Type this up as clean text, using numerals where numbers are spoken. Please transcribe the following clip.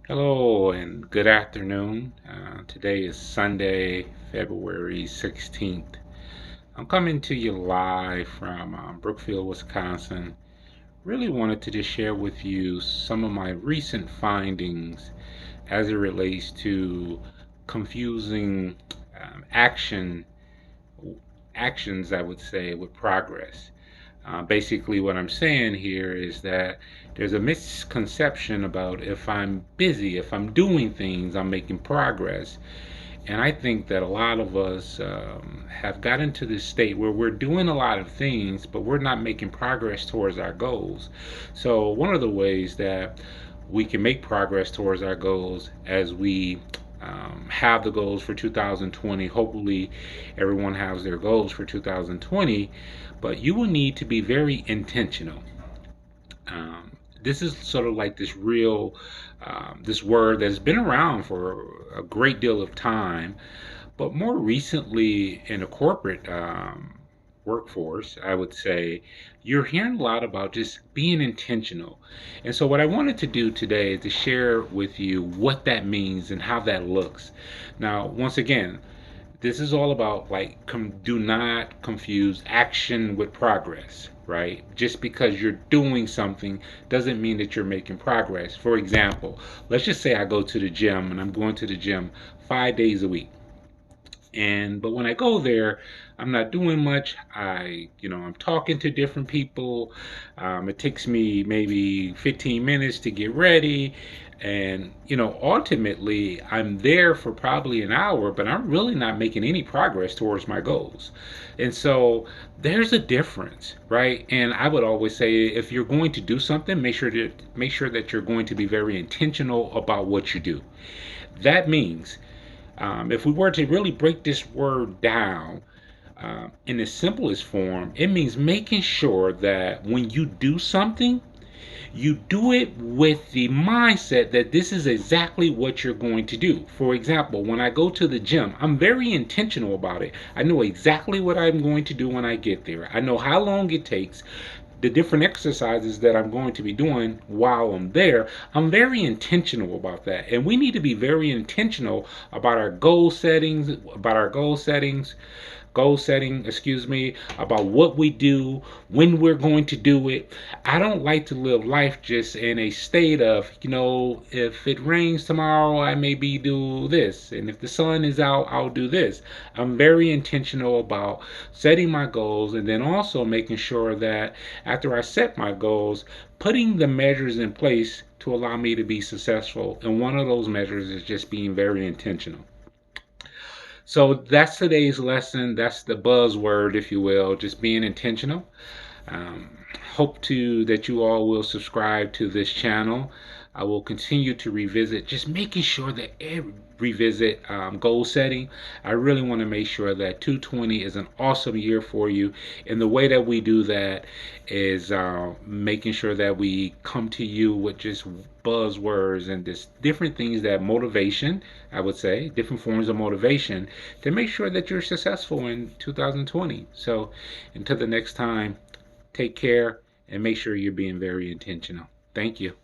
Hello and good afternoon. Today is Sunday, February 16th. I'm coming to you live from Brookfield, Wisconsin. Really wanted to just share with you some of my recent findings as it relates to confusing action actions, I would say, with progress. Basically, what I'm saying here is that there's a misconception about if I'm busy, if I'm doing things, I'm making progress. And I think that a lot of us have gotten to this state where we're doing a lot of things, but we're not making progress towards our goals. So, one of the ways that we can make progress towards our goals as we have the goals for 2020. Hopefully, everyone has their goals for 2020, but you will need to be very intentional. This is sort of like this word that's been around for a great deal of time, but more recently in a corporate workforce, I would say you're hearing a lot about just being intentional. And so, what I wanted to do today is to share with you what that means and how that looks. Now, once again, this is all about like do not confuse action with progress, right? Just because you're doing something doesn't mean that you're making progress. For example, let's just say I go to the gym and I'm going to the gym 5 days a week. And but when I go there, I'm not doing much. I'm talking to different people. It takes me maybe 15 minutes to get ready. And, ultimately, I'm there for probably an hour, but I'm really not making any progress towards my goals. And so there's a difference, right? And I would always say if you're going to do something, make sure that you're going to be very intentional about what you do. That means if we were to really break this word down in the simplest form, it means making sure that when you do something, you do it with the mindset that this is exactly what you're going to do. For example, when I go to the gym, I'm very intentional about it. I know exactly what I'm going to do when I get there. I know how long it takes, the different exercises that I'm going to be doing while I'm there. I'm very intentional about that. And we need to be very intentional about our goal setting, about what we do, when we're going to do it. I don't like to live life just in a state of, if it rains tomorrow, I maybe do this. And if the sun is out, I'll do this. I'm very intentional about setting my goals and then also making sure that after I set my goals, putting the measures in place to allow me to be successful. And one of those measures is just being very intentional. So that's today's lesson. That's the buzzword, if you will, just being intentional. Um, Hope to that you all will subscribe to this channel. I will continue to revisit, just making sure that revisit goal setting. I really want to make sure that 2020 is an awesome year for you. And the way that we do that is making sure that we come to you with just buzzwords and just different things that motivation, I would say, different forms of motivation to make sure that you're successful in 2020. So until the next time, take care and make sure you're being very intentional. Thank you.